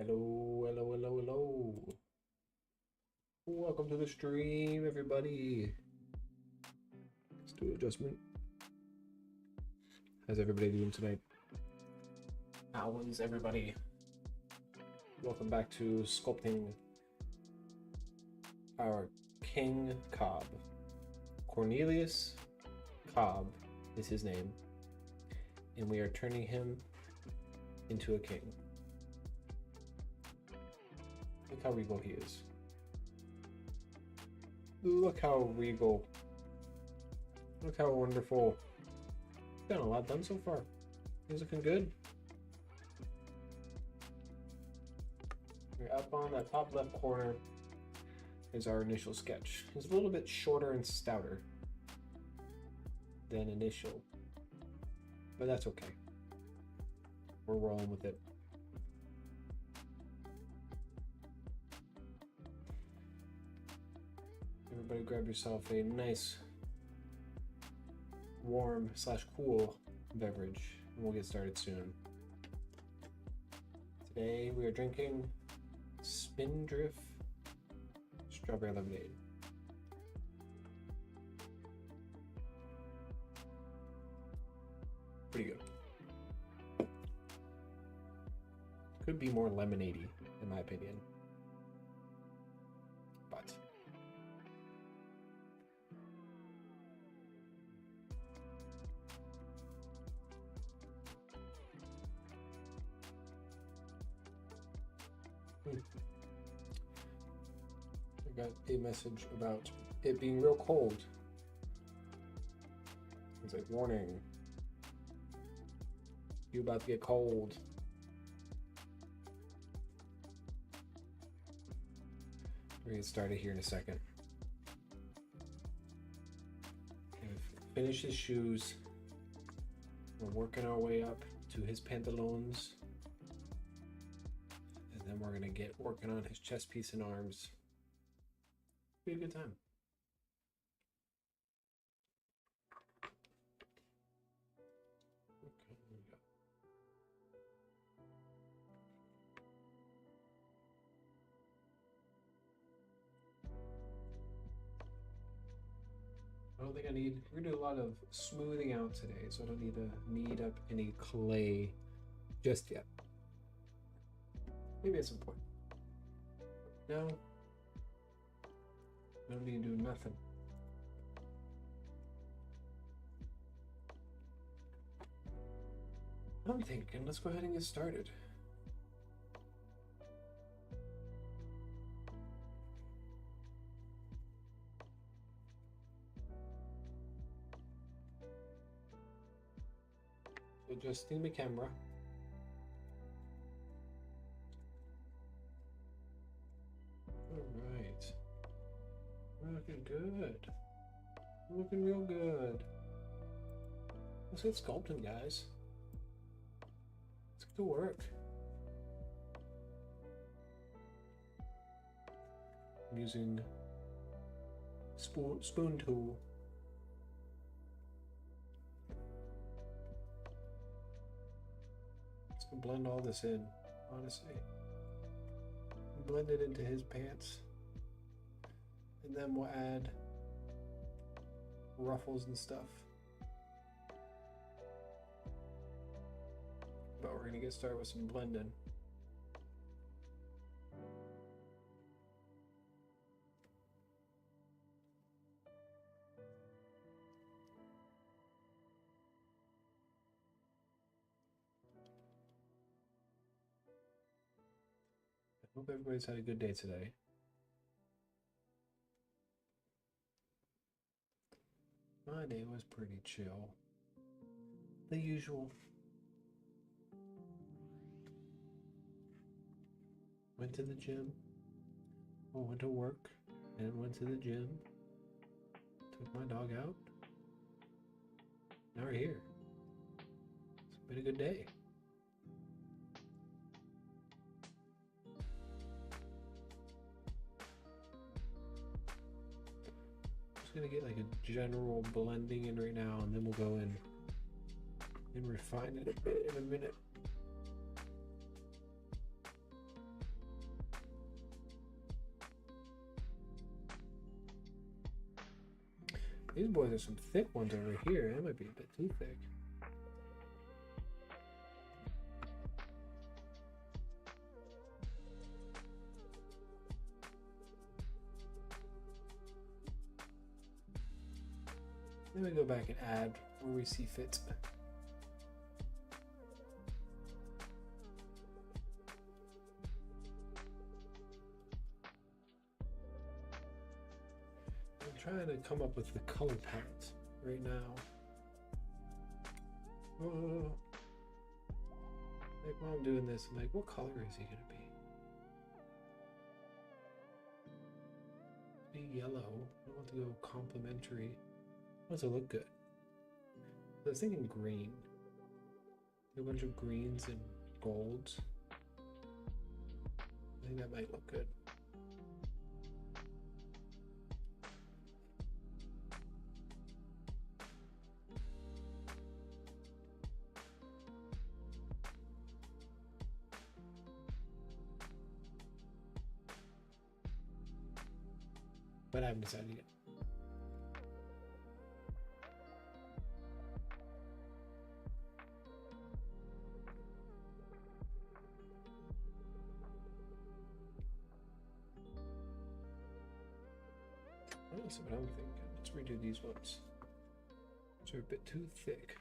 Hello, hello, hello, hello. Welcome to the stream, everybody. Let's do an adjustment. How's everybody doing tonight? How is everybody? Welcome back to sculpting our King Cob. Cornelius Cob is his name, and we are turning him into a king. Look how regal he is. Look how regal. Look how wonderful. Got a lot done so far. He's looking good. We're up on that top left corner is our initial sketch. He's a little bit shorter and stouter than initial, but that's okay. We're rolling with it. Everybody grab yourself a nice warm / cool beverage and we'll get started soon. Today we are drinking Spindrift strawberry lemonade. Pretty good. Could be more lemonade-y in my opinion. But I got a message about it being real cold. It's like, warning, you about to get cold. We're gonna get started here in a second. We've finished his shoes. We're working our way up to his pantaloons. And then we're gonna get working on his chest piece and arms. Be a good time. Okay, here we go. I don't think I need, we're gonna do a lot of smoothing out today, so I don't need to knead up any clay just yet. Maybe at some point. No, I don't need to do nothing. I'm thinking, let's go ahead and get started. Adjusting the camera. All right. We're looking good. We're looking real good. Let's get sculpting, guys. Let's get to work. I'm using spoon tool. Let's go blend all this in, honestly. Blend it into his pants. And then we'll add ruffles and stuff. But we're gonna get started with some blending. I hope everybody's had a good day today. My day was pretty chill. The usual. Went to the gym. Well, went to work and went to the gym. Took my dog out. Now we're here. It's been a good day. Just gonna get like a general blending in right now, and then we'll go in and refine it a bit in a minute. These boys are some thick ones over here. That might be a bit too thick. Then we go back and add where we see fit. I'm trying to come up with the color palette right now. Oh. Like while I'm doing this, I'm like, what color is he gonna be? Be yellow. I want to go complementary. I want it to look good. I was thinking green. A bunch of greens and golds. I think that might look good. But I haven't decided yet. That's what I'm thinking. Let's redo these ones. They're a bit too thick.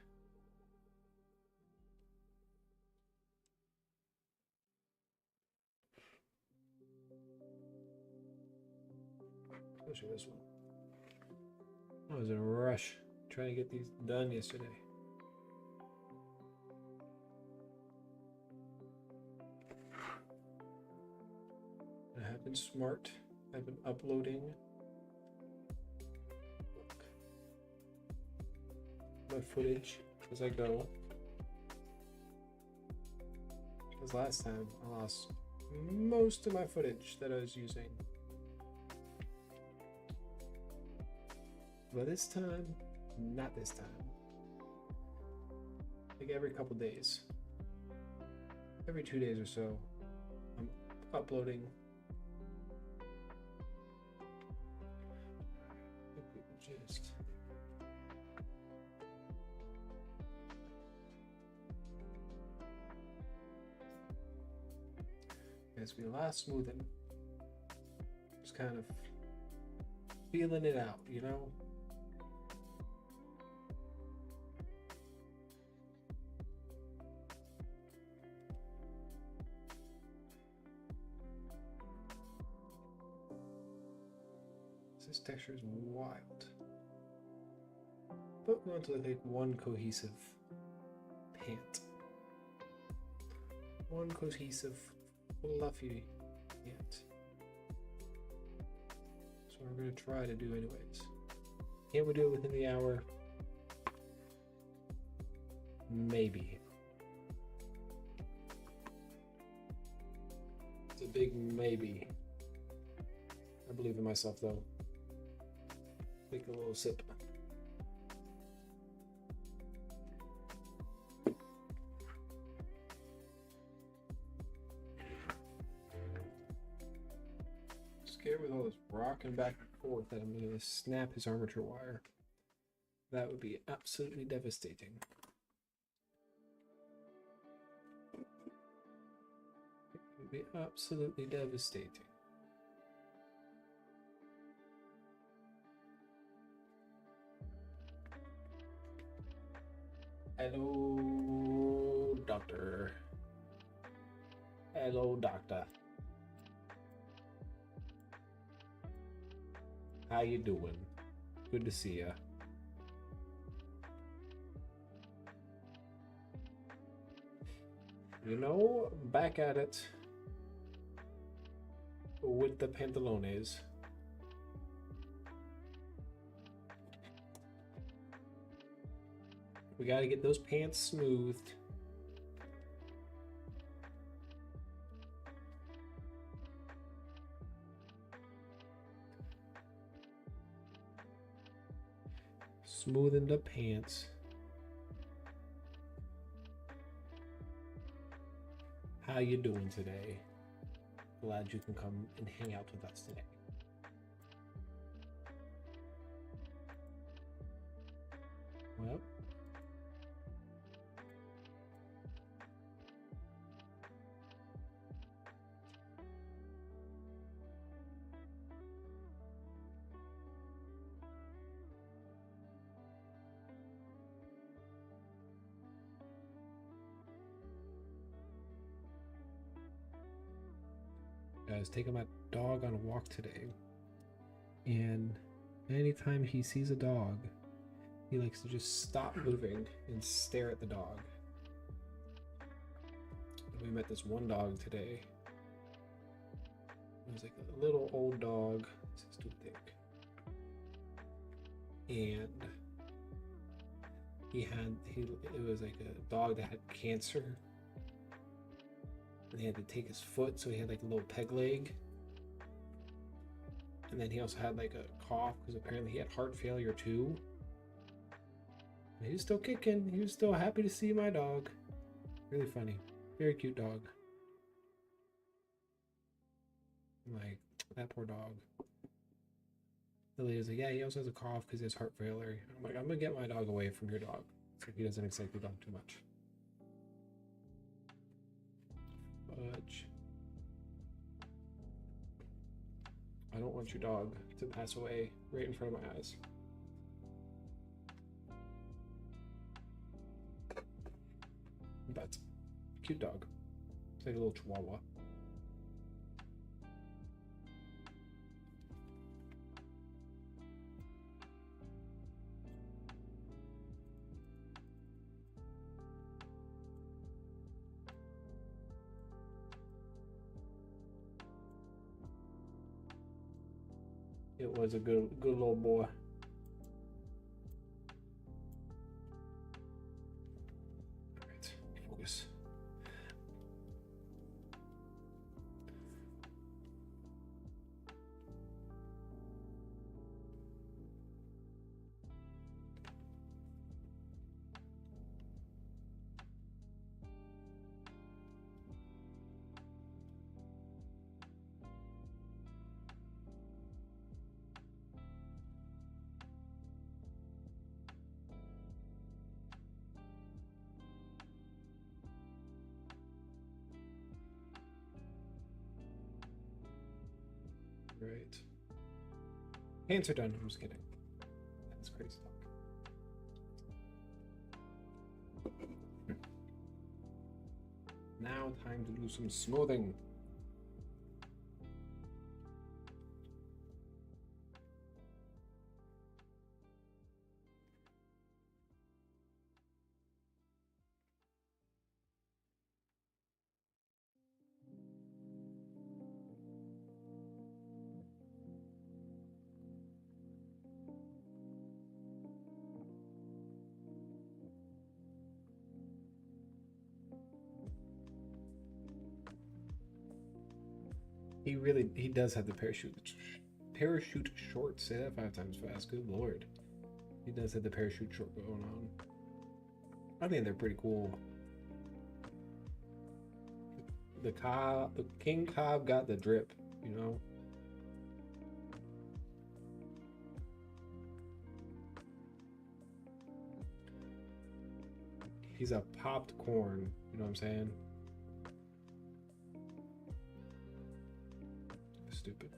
Especially this one. I was in a rush trying to get these done yesterday. I have been smart. I've been uploading my footage as I go. Because last time I lost most of my footage that I was using. But this time, not this time. Like every couple days. Every 2 days or so, I'm uploading. Just as we last smoothing, just kind of feeling it out, you know. This texture is wild, but we want to look like one cohesive pant, one cohesive fluffy pant. So we're going to try to do anyways. Can we do it within the hour? Maybe. It's a big maybe. I believe in myself though. Take a little sip. Scared with all this rocking back and forth that I'm going to snap his armature wire. That would be absolutely devastating. It would be absolutely devastating. Hello, doctor. Hello, doctor. How you doing? Good to see ya. You know, back at it with the pantalones. We got to get those pants smoothed. Smoothing the pants. How you doing today? Glad you can come and hang out with us today. Well. Guys, taking my dog on a walk today, and anytime he sees a dog, he likes to just stop moving and stare at the dog. We met this one dog today. It was like a little old dog, it's too thick, and it was like a dog that had cancer. And they had to take his foot, so he had like a little peg leg. And then he also had like a cough because apparently he had heart failure too. And he was still kicking. He was still happy to see my dog. Really funny. Very cute dog. I'm like, that poor dog. The lady was like, yeah, he also has a cough because he has heart failure. I'm like, I'm going to get my dog away from your dog so he doesn't excite the dog too much. Fudge. I don't want your dog to pass away right in front of my eyes. But cute dog. It's like a little chihuahua. It was a good little boy. All right, focus. Right. Hands are done. I'm just kidding. That's crazy talk. Now time to do some smoothing. He does have the parachute short. Say that 5 times fast. Good lord. He does have the parachute short going on. I think they're pretty cool. The King Cob got the drip, you know. He's a popped corn, you know what I'm saying? Stupid.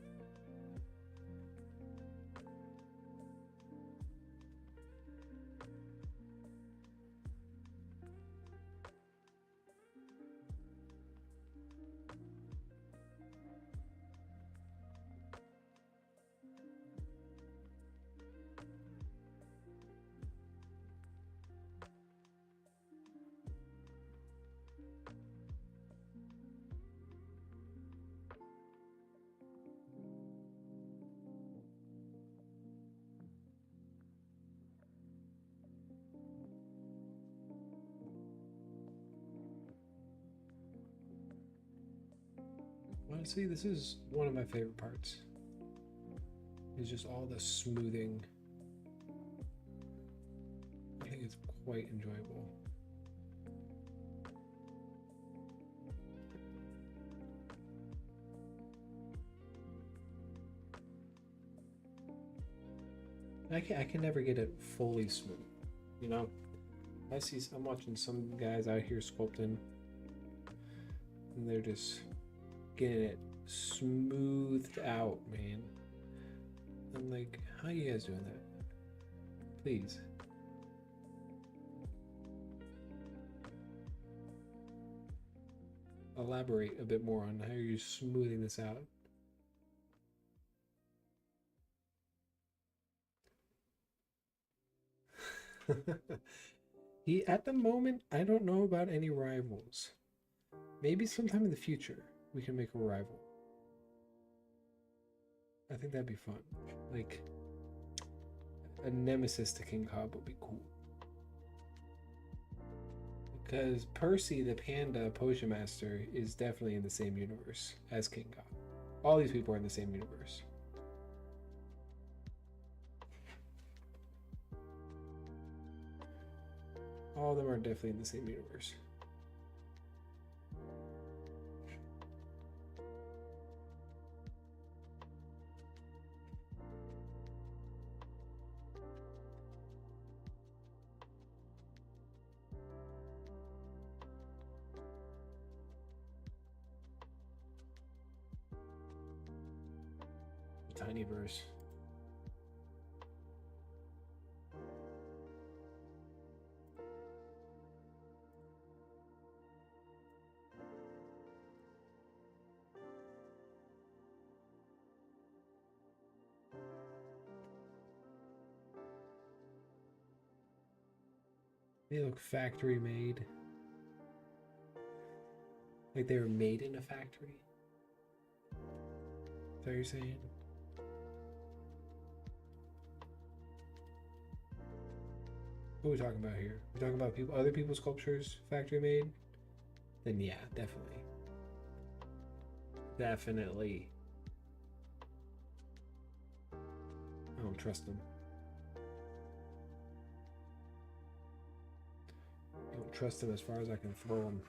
Honestly, this is one of my favorite parts. It's just all the smoothing. I think it's quite enjoyable. I can never get it fully smooth. You know, I'm watching some guys out here sculpting, and they're just getting it smoothed out, man. I'm like, how you guys doing that? Please. Elaborate a bit more on how you're smoothing this out. At the moment, I don't know about any rivals. Maybe sometime in the future we can make a rival. I think that'd be fun. Like a nemesis to King Cob would be cool. Because Percy the Panda Potion Master is definitely in the same universe as King Cob. All these people are in the same universe. All of them are definitely in the same universe. Tiny verse. They look factory made. Like they were made in a factory. Is that what you're saying? What are we talking about here? We're talking about other people's sculptures factory made? Then yeah, definitely. Definitely. I don't trust them. I don't trust them as far as I can throw them.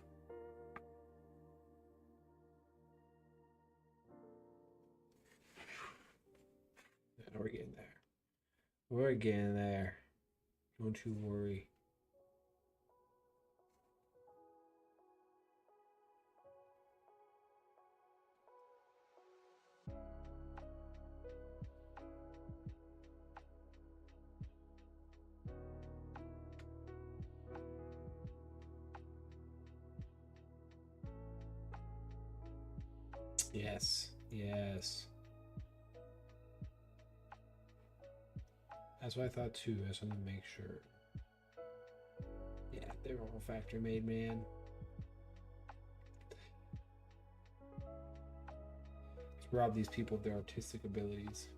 And we're getting there. We're getting there. Don't you worry. Yes, yes. That's what I thought too. I just wanted to make sure. Yeah, they're all factory made, man. Let's rob these people of their artistic abilities.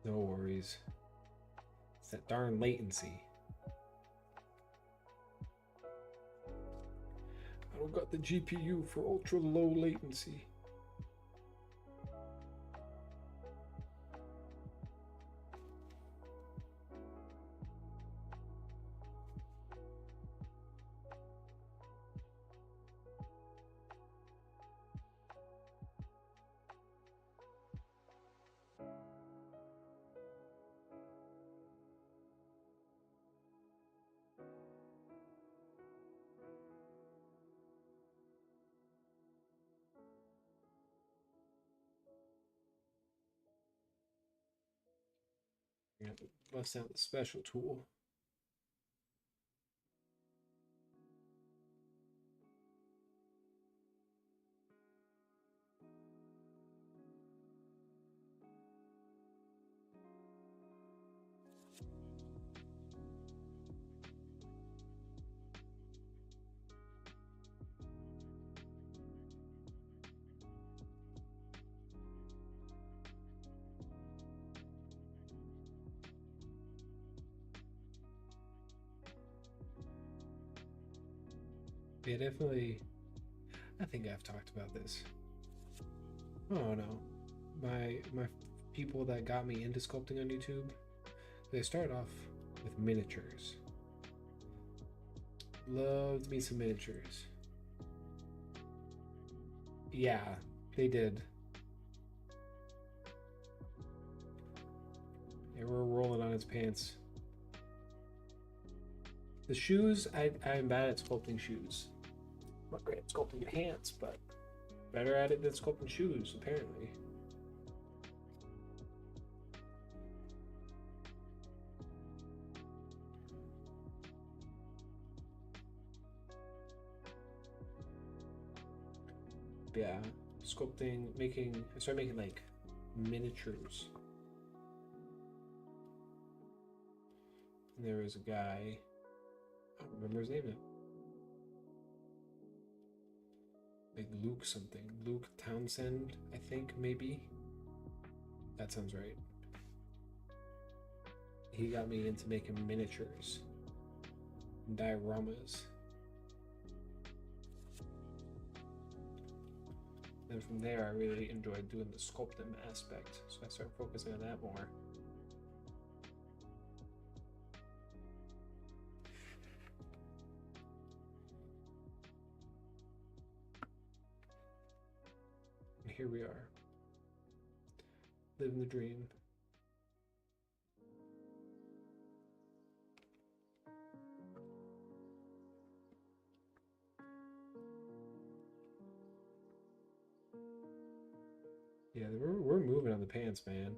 No worries. It's that darn latency. I don't got the GPU for ultra low latency. Yeah, bust out the special tool. Yeah, definitely. I think I've talked about this. Oh no, my people that got me into sculpting on YouTube, they started off with miniatures. Loved me some miniatures. Yeah, they did. They were rolling on its pants. The shoes, I'm bad at sculpting shoes. I'm not great at sculpting pants, but better at it than sculpting shoes, apparently. Yeah, sculpting, I started making like miniatures. And there was a guy, I don't remember his name now. Like Luke something. Luke Townsend, I think, maybe. That sounds right. He got me into making miniatures, dioramas. And from there, I really enjoyed doing the sculpting aspect, so I started focusing on that more. And here we are, living the dream. Yeah, we're moving on the pants, man.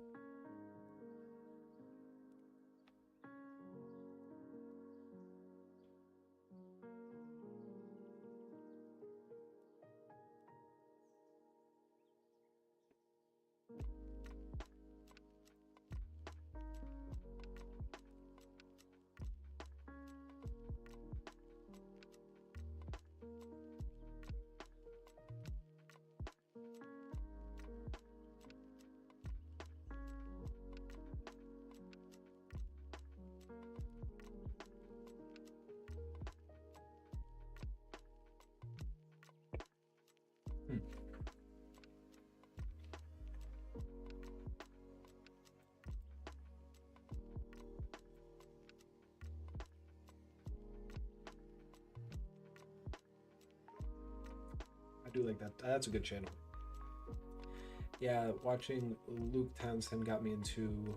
I do like that. That's a good channel. Yeah, watching Luke Townsend got me into.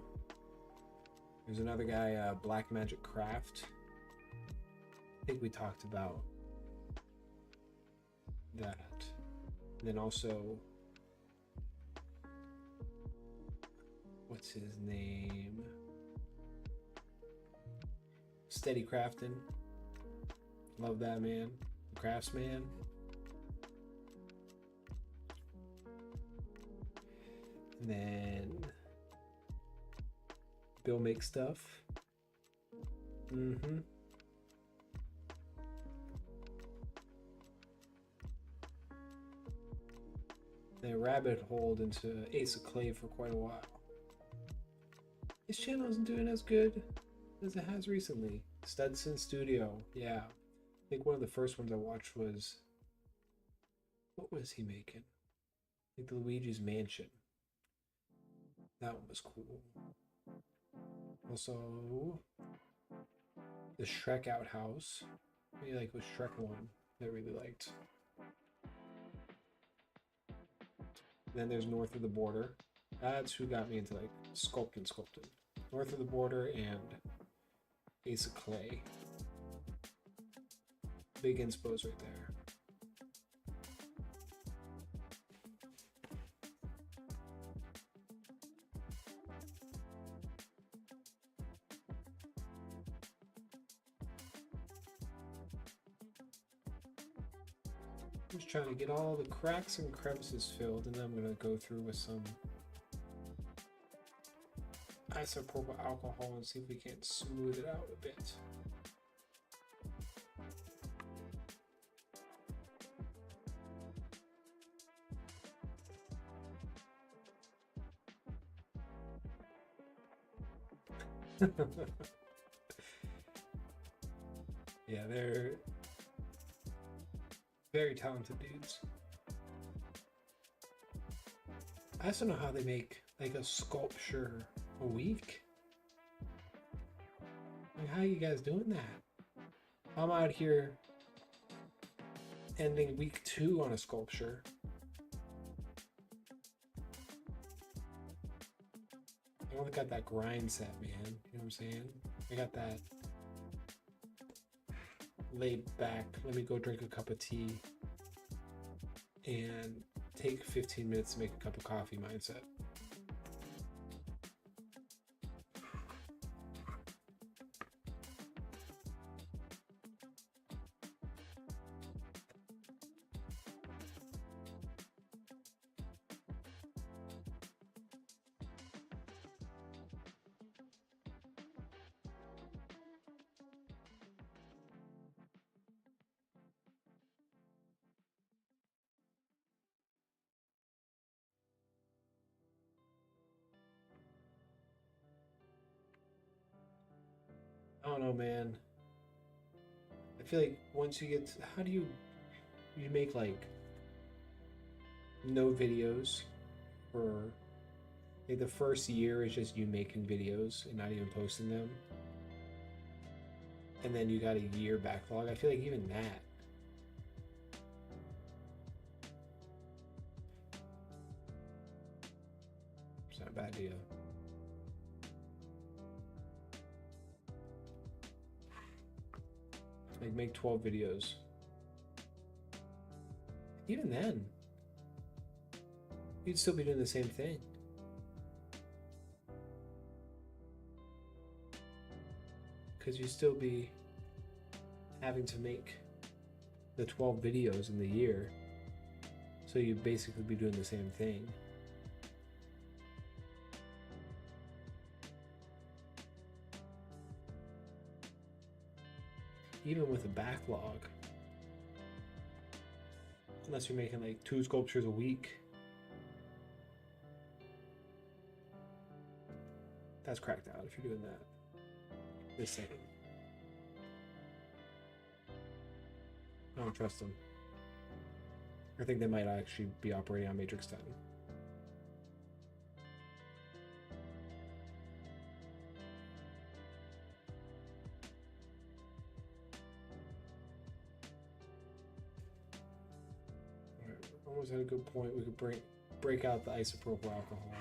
There's another guy, Black Magic Craft. I think we talked about that. And then also, what's his name? Steady Crafting. Love that man. Craftsman. And then Bill Makes Stuff. Mm-hmm. Then rabbit holed into Ace of Clay for quite a while. His channel isn't doing as good as it has recently. Studson Studio, yeah. I think one of the first ones I watched was, what was he making? I think the Luigi's Mansion. That one was cool. Also, the Shrek Outhouse. Maybe like was Shrek 1 that I really liked. Then there's North of the Border. That's who got me into like sculpting. North of the Border and Ace of Clay. Big inspos right there. I'm just trying to get all the cracks and crevices filled, and then I'm going to go through with some isopropyl alcohol and see if we can't smooth it out a bit. Yeah, Very talented dudes. I also know how they make like a sculpture a week. Like, how are you guys doing that? I'm out here ending week 2 on a sculpture. I only got that grind set, man. You know what I'm saying? I got that laid back. Let me go drink a cup of tea and take 15 minutes to make a cup of coffee mindset. I don't know, man. I feel like once you get to, how do you make like no videos for like the first year is just you making videos and not even posting them, and then you got a year backlog. I feel like even that, it's not a bad deal. Like make 12 videos. Even then, you'd still be doing the same thing. Because you'd still be having to make the 12 videos in the year. So you'd basically be doing the same thing. Even with a backlog, unless you're making like 2 sculptures a week, that's cracked out if you're doing that. The same. I don't trust them. I think they might actually be operating on Matrix 10. Almost at a good point. We could break out the isopropyl alcohol.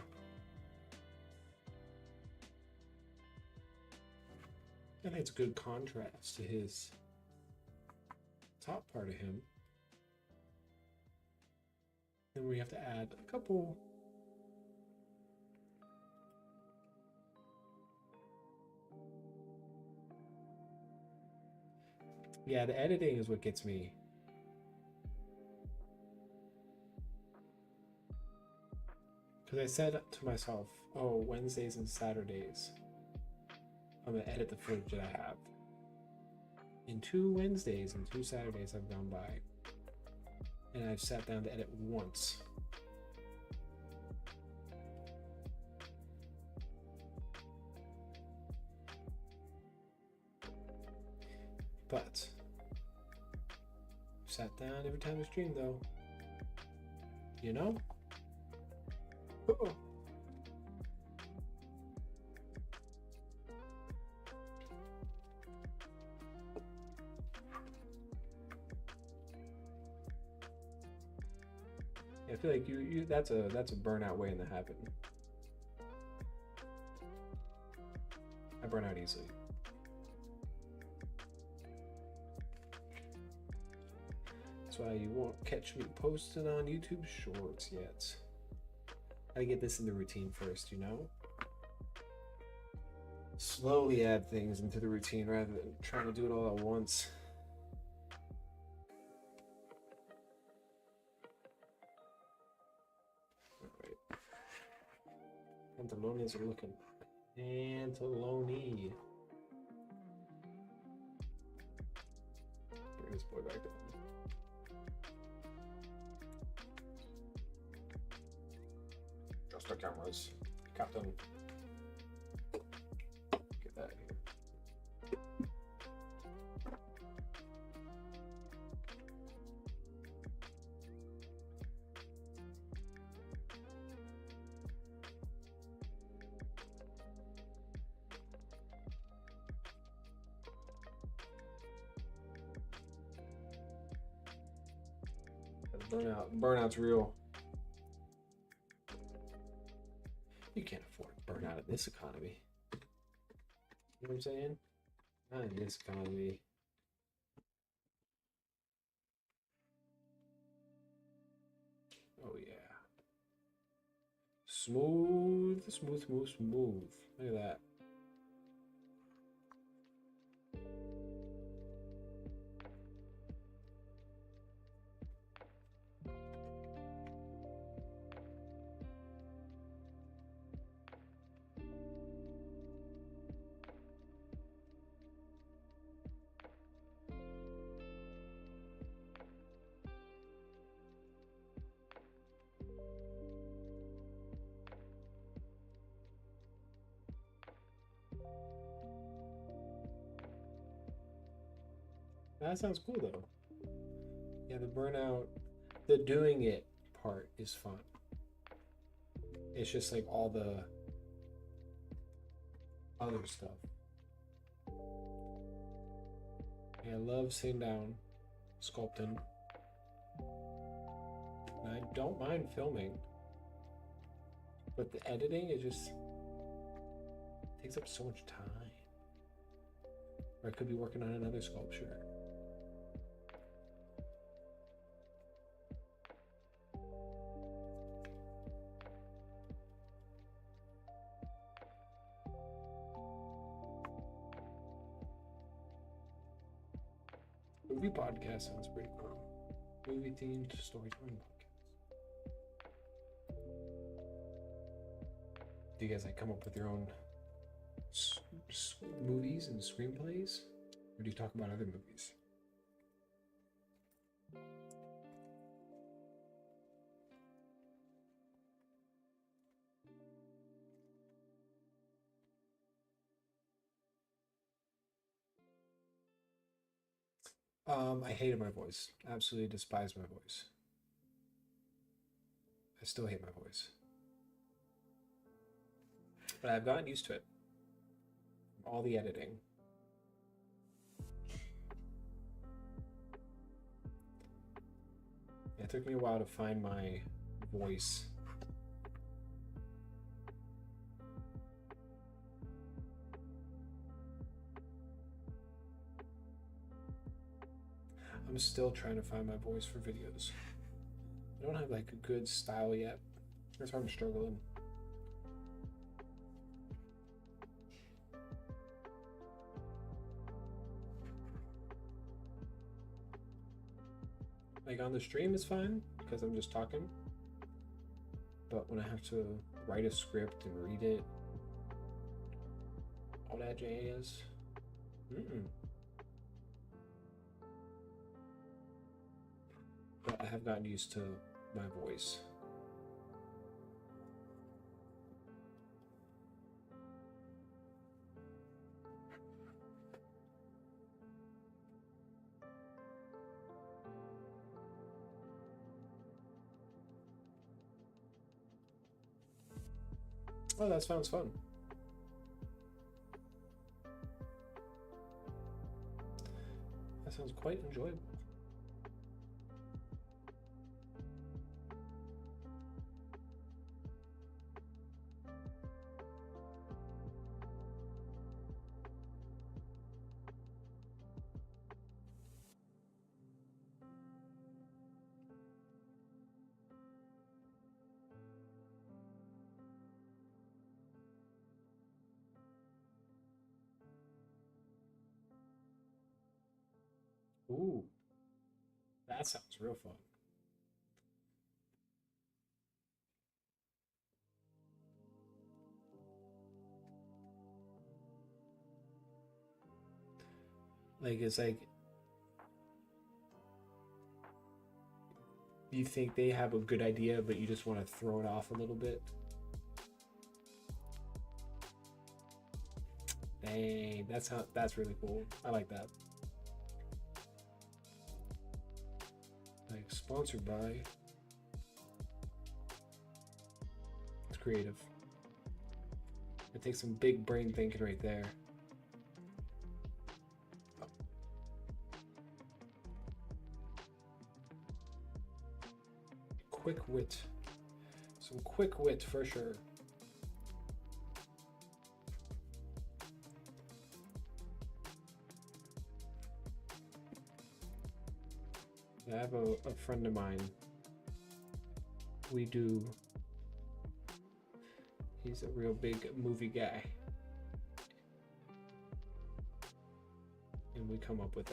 I think it's a good contrast to his top part of him. Then we have to add a couple. Yeah, the editing is what gets me. Because I said to myself, oh, Wednesdays and Saturdays, I'm going to edit the footage that I have. And 2 Wednesdays and 2 Saturdays have gone by. And I've sat down to edit once. But I've sat down every time I stream though. You know? Uh-oh. I feel like you that's a burnout waiting to happen. I burn out easily. That's why you won't catch me posting on YouTube Shorts yet. Gotta get this in the routine first, you know? Slowly add things into the routine rather than trying to do it all at once. Pantalones are looking pantalone. Bring this boy back down. Just the cameras, Captain. Get that here. Burnout's real. You can't afford burnout in this economy. You know what I'm saying? Not in this economy. Oh yeah. Smooth, smooth, smooth, smooth. Look at that. That sounds cool though. Yeah, the burnout, the doing it part is fun. It's just like all the other stuff. Yeah, I love sitting down, sculpting. And I don't mind filming. But the editing, it just takes up so much time. Or I could be working on another sculpture. Movie podcast sounds pretty cool. Movie themed storytelling podcast. Do you guys like come up with your own movies and screenplays? Or do you talk about other movies? I hated my voice. Absolutely despised my voice. I still hate my voice. But I've gotten used to it. All the editing. It took me a while to find my voice. I'm still trying to find my voice for videos. I don't have like a good style yet. That's why I'm struggling. Like on the stream is fine because I'm just talking. But when I have to write a script and read it, all that jazz. But I have gotten used to my voice. Oh, that sounds fun. That sounds quite enjoyable. Ooh, that sounds real fun. Like, it's like, you think they have a good idea, but you just want to throw it off a little bit. Dang, that's really cool. I like that. Like, sponsored by. It's creative. It takes some big brain thinking right there. quick wit. Some quick wit for sure. I have a friend of mine. He's a real big movie guy. And we come up with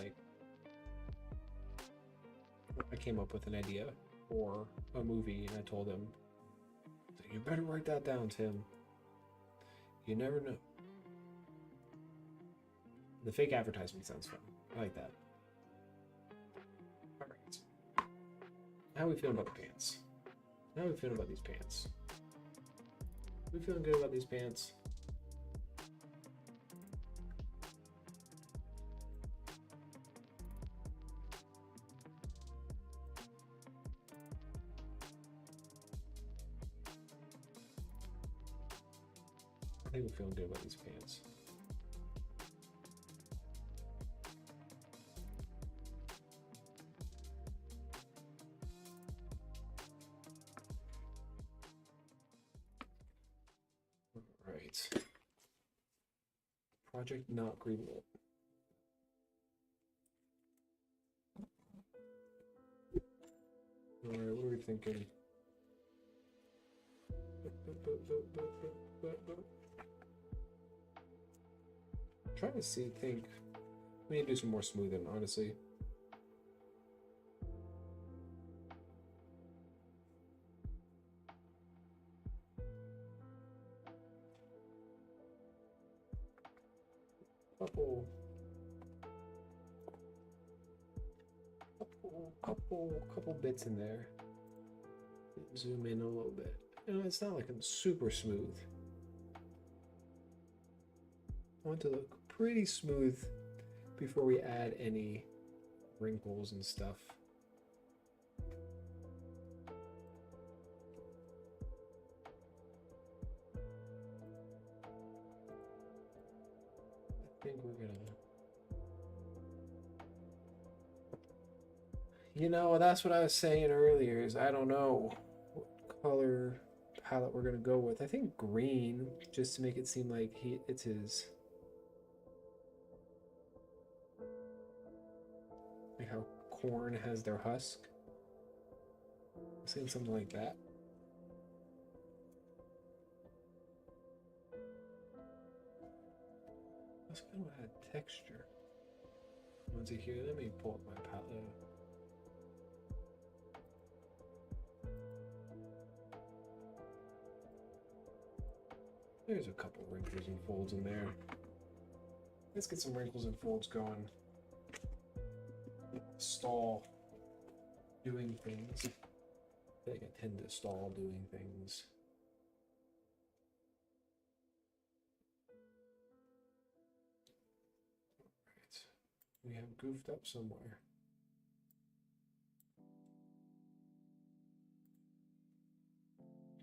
I came up with an idea for a movie, and I told him, you better write that down, Tim. You never know. The fake advertisement sounds fun. I like that. All right. How are we feeling about the pants? How are we feeling about these pants? We feeling good about these pants? I think we're feeling good about these pants. All right. Project not greenlit. All right, what are we thinking? Trying to think. We need to do some more smoothing, honestly. Couple bits in there. Zoom in a little bit. You know, it's not like I'm super smooth. I want it to look pretty smooth before we add any wrinkles and stuff. I think we're gonna... You know, that's what I was saying earlier, is I don't know what color palette we're gonna go with. I think green, just to make it seem like it's his. Like how corn has their husk. I'm saying something like that. Let's kind of add texture. Once you hear, let me pull up my palette. There's a couple wrinkles and folds in there. Let's get some wrinkles and folds going. Stall doing things. I think I tend to stall doing things. Alright. We have goofed up somewhere.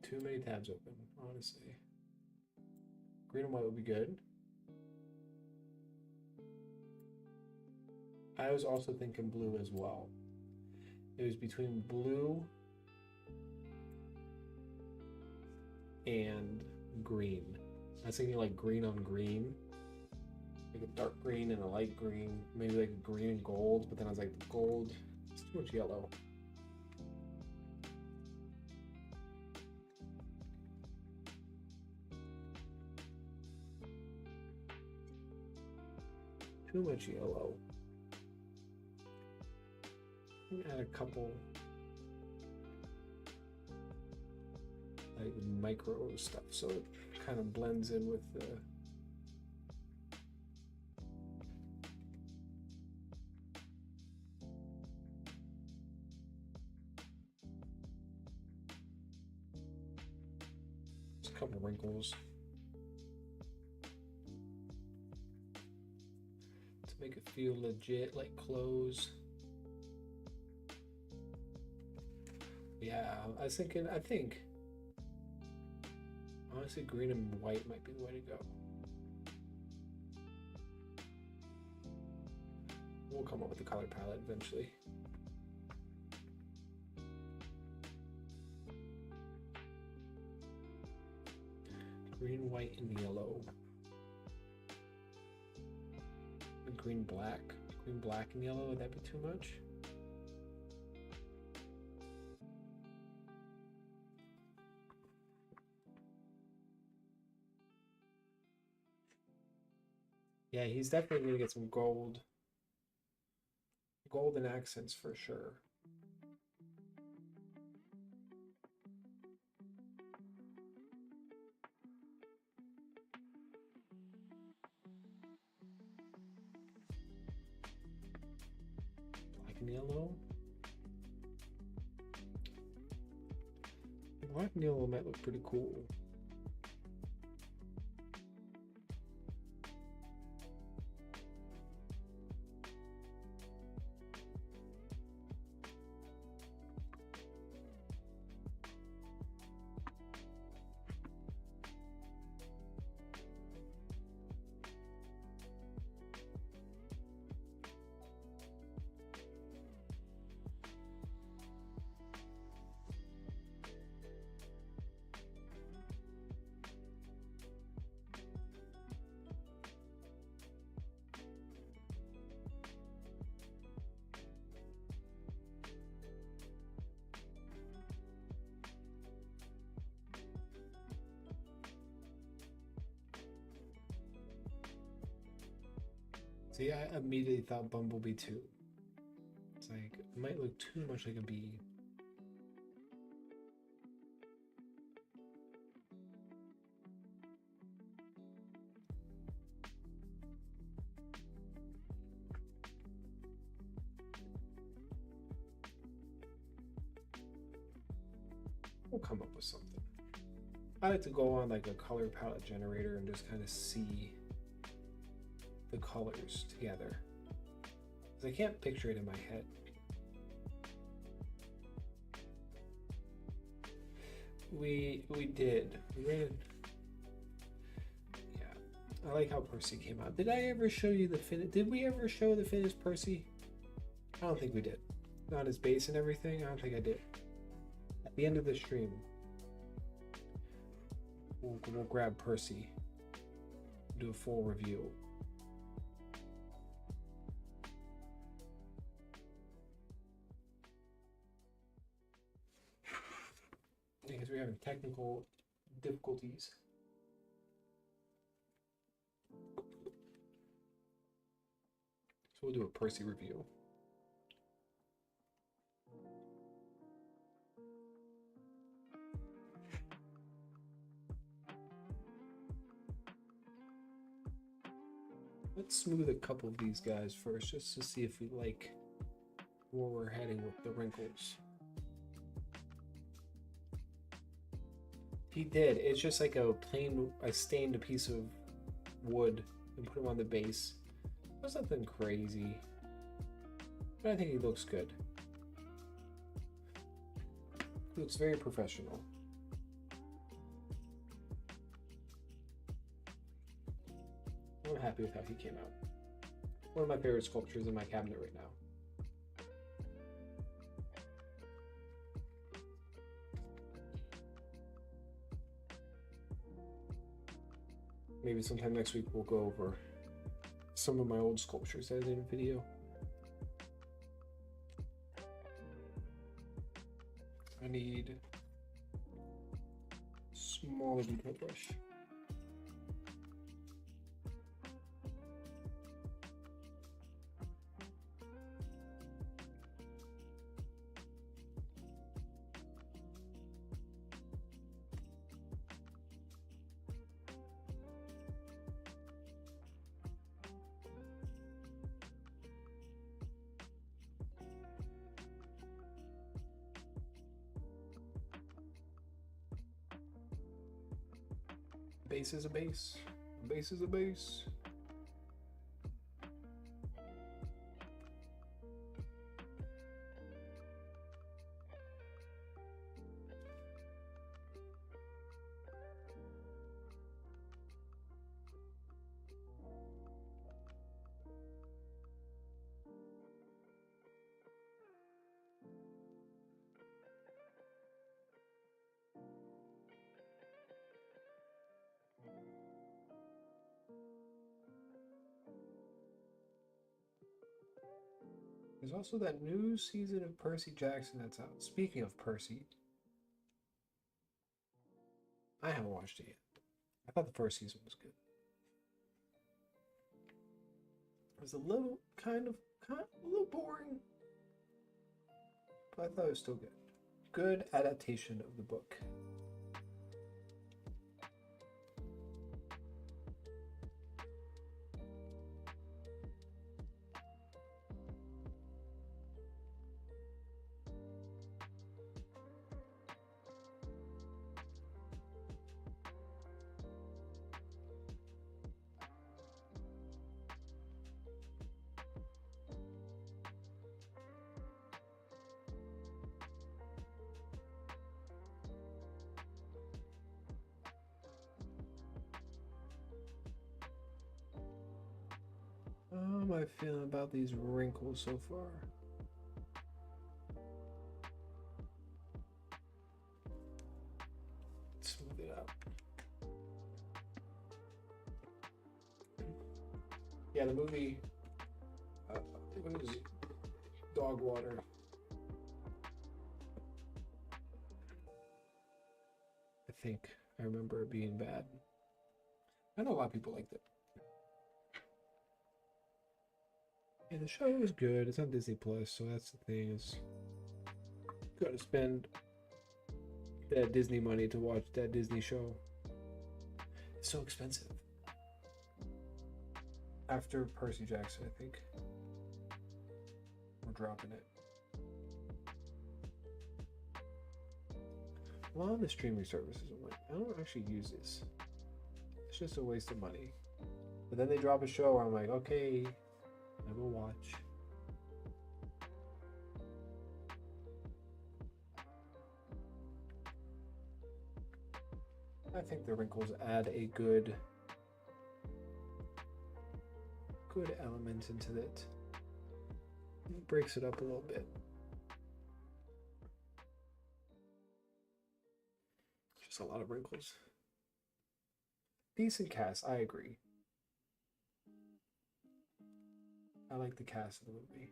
Too many tabs open, honestly. Green and white would be good. I was also thinking blue as well. It was between blue and green. I was thinking like green on green. Like a dark green and a light green. Maybe like a green and gold, but then I was like, gold, it's too much yellow. Too much yellow. Add a couple like micro stuff so it kind of blends in with the just a couple wrinkles to make it feel legit, like clothes. Yeah, I think honestly green and white might be the way to go. We'll come up with the color palette eventually. Green, white, and yellow. And green, black. Green, black, and yellow, would that be too much? Yeah, he's definitely gonna get some gold. Golden accents for sure. Black and yellow. Black and yellow might look pretty cool. See, I immediately thought Bumblebee too. It's like, it might look too much like a bee. We'll come up with something. I like to go on like a color palette generator and just kind of see the colors together. I can't picture it in my head. We did. We ran. Yeah, I like how Percy came out. Did I ever show you the Did we ever show the finished Percy? I don't think we did. Not his base and everything. I don't think I did. At the end of the stream, we'll grab Percy, do a full review. Because we're having technical difficulties. So we'll do a Percy review. Let's smooth a couple of these guys first, just to see if we like where we're heading with the wrinkles. He did. It's just like I stained a piece of wood and put him on the base. There's nothing crazy, but I think he looks good. He looks very professional. I'm happy with how he came out. One of my favorite sculptures in my cabinet right now. Maybe sometime next week we'll go over some of my old sculptures that I did in a video. I need a smaller detail brush. Base is a base. A base is a base. There's also that new season of Percy Jackson that's out. Speaking of Percy, I haven't watched it yet. I thought the first season was good. It was a little a little boring, but I thought it was still good. Good adaptation of the book. How am I feeling about these wrinkles so far? Smooth it out. Yeah, the movie was Dog Water. I think I remember it being bad. I know a lot of people liked it. Yeah, the show is good. It's on Disney Plus, so that's the thing, is you gotta spend that Disney money to watch that Disney show. It's so expensive. After Percy Jackson, I think we're dropping it. A lot of the streaming services, I'm like, I don't actually use this. It's just a waste of money. But then they drop a show where I'm like, okay, I will watch. I think the wrinkles add a good element into it. It breaks it up a little bit. Just a lot of wrinkles. Decent cast, I agree. I like the cast of the movie.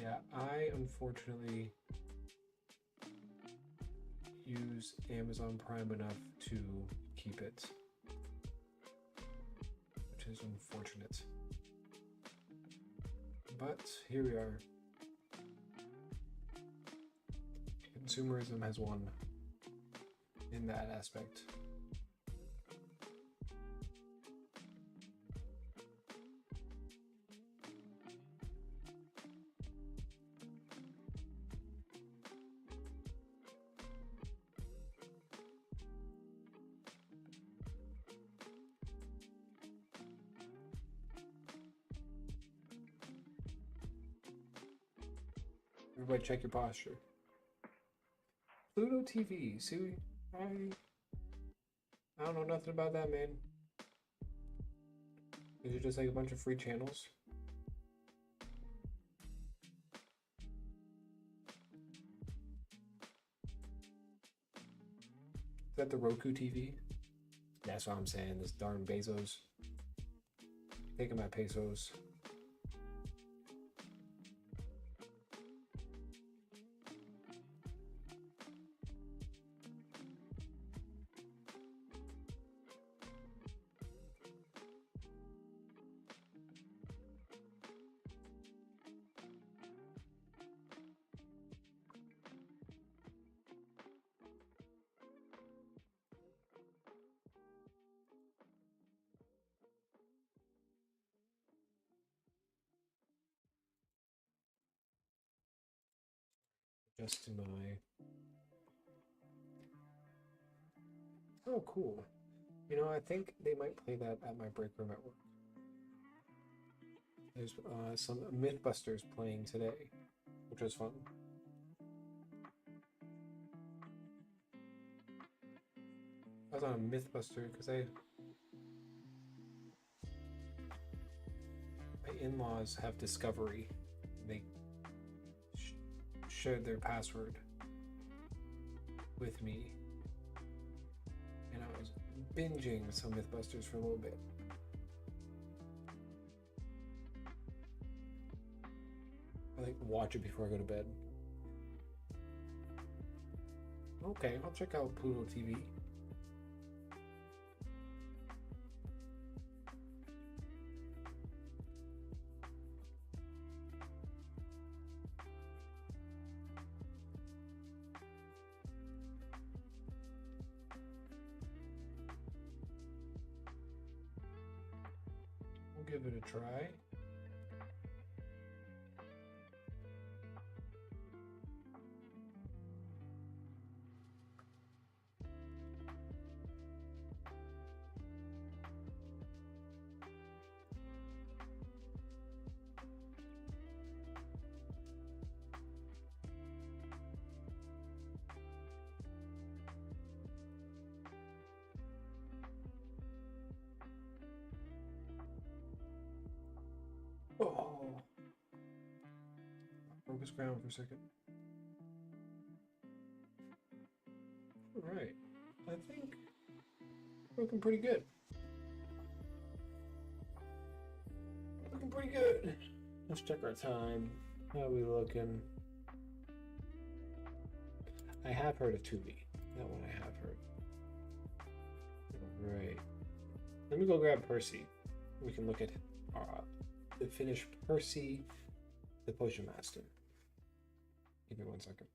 Yeah, I unfortunately use Amazon Prime enough to keep it, which is unfortunate. But here we are. Consumerism has won in that aspect. Everybody check your posture. Pluto TV. See, I don't know nothing about that, man. Is it just like a bunch of free channels? Is that the Roku TV? That's what I'm saying. This darn Bezos taking my pesos. Just to my... Oh, cool. You know, I think they might play that at my break room at work. There's some Mythbusters playing today, which was fun. I was on a Mythbuster because I My in-laws have Discovery. They shared their password with me, and I was binging some Mythbusters for a little bit. I like to watch it before I go to bed. Okay, I'll check out Pluto TV. We'll give it a try. Oh, focus ground for a second. All right, I think looking pretty good. Looking pretty good. Let's check our time. How are we looking? I have heard of Tubi. That one I have heard. All right. Let me go grab Percy. We can look at the finished Percy, the Potion Master. Give me 1 second.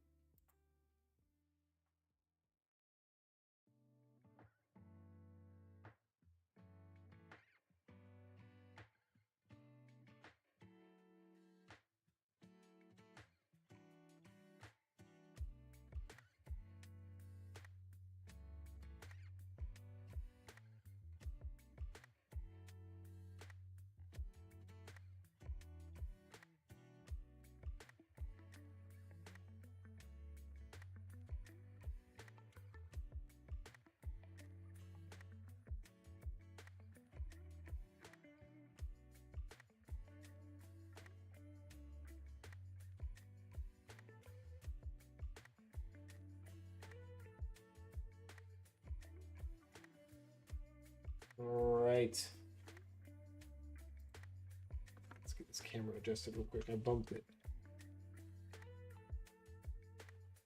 Right. Let's get this camera adjusted real quick. I bumped it.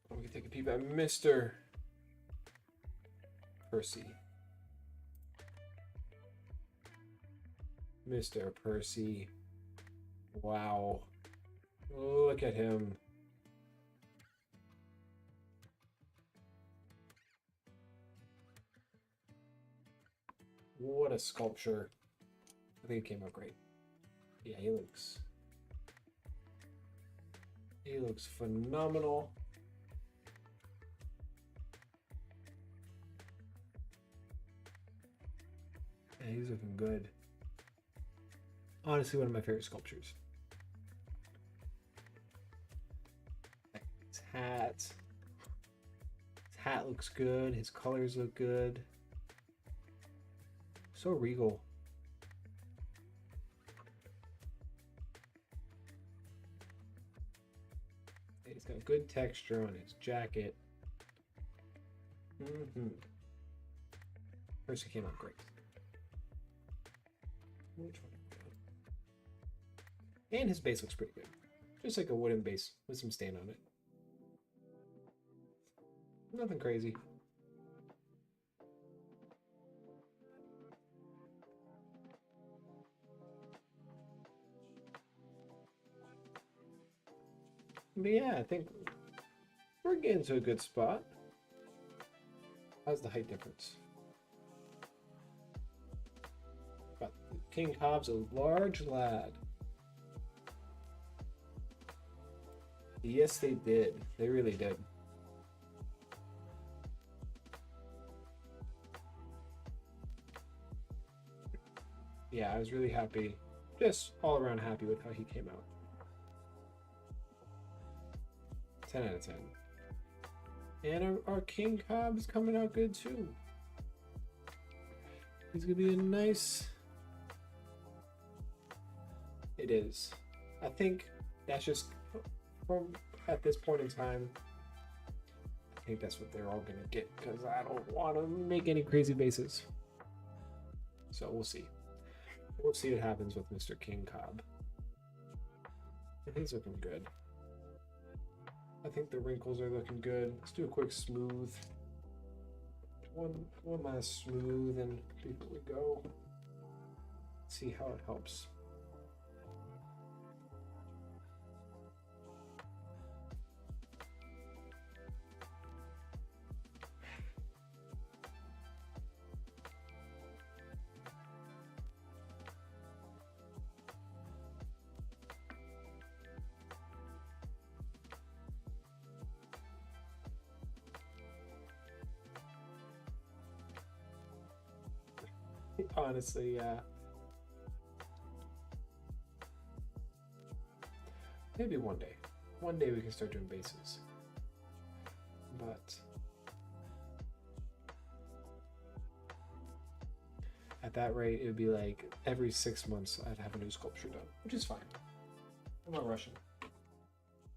We can take a peep at Mr. Percy. Mr. Percy. Wow. Look at him. What a sculpture. I think it came out great. Yeah, he looks phenomenal. Yeah, he's looking good. Honestly, one of my favorite sculptures. His hat looks good. His colors look good. So regal. He's got good texture on his jacket. Percy came out great. Which one? And his base looks pretty good. Just like a wooden base with some stain on it. Nothing crazy. But yeah, I think we're getting to a good spot. How's the height difference? But King Cob's a large lad. Yes, they did. They really did. Yeah, I was really happy. Just all around happy with how he came out. 10 out of 10. And our King Cob is coming out good too. He's gonna be a nice. it is. I think that's just from at this point in time. I think that's what they're all gonna get because I don't want to make any crazy bases. So we'll see. We'll see what happens with Mr. King Cob. He's looking good. I think the wrinkles are looking good. Let's do a quick smooth. One last smooth and before we go. See how it helps. Honestly, yeah. Maybe one day. One day we can start doing bases. But at that rate, it would be like every 6 months I'd have a new sculpture done, which is fine. I'm not rushing.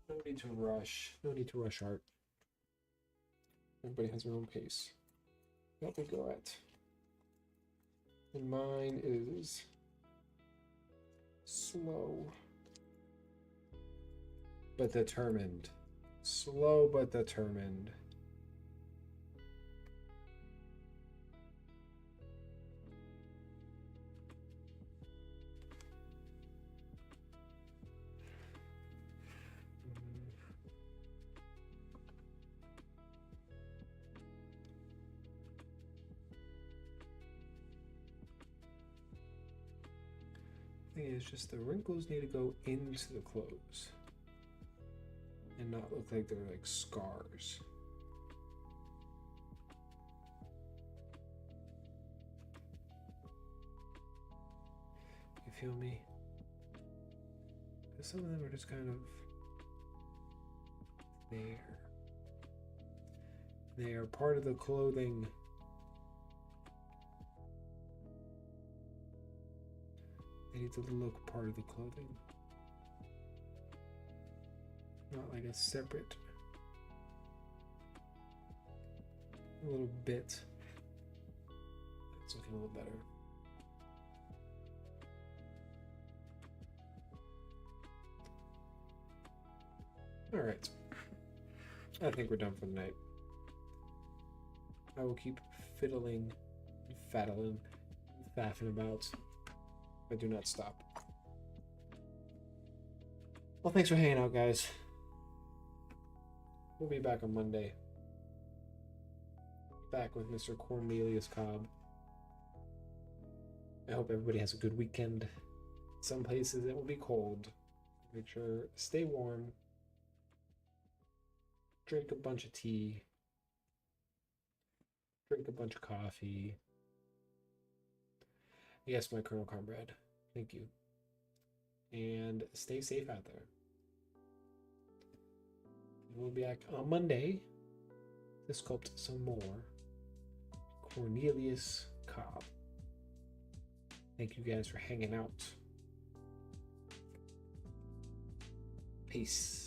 No need to rush. No need to rush art. Everybody has their own pace. Let me go at. And mine is slow but determined. Slow but determined. Thing is, just the wrinkles need to go into the clothes and not look like they're like scars. You feel me? Because some of them are just kind of there. They are part of the clothing. They need to look part of the clothing. Not like a separate little bit. That's looking a little better. All right. I think we're done for the night. I will keep fiddling, faddling, faffing about. I do not stop. Well, thanks for hanging out, guys. We'll be back on Monday. Back with Mr. Cornelius Cobb. I hope everybody has a good weekend. Some places it will be cold. Make sure stay warm. Drink a bunch of tea. Drink a bunch of coffee. Yes, my Colonel Comrade. Thank you. And stay safe out there. We'll be back on Monday to sculpt some more Cornelius Cobb. Thank you guys for hanging out. Peace.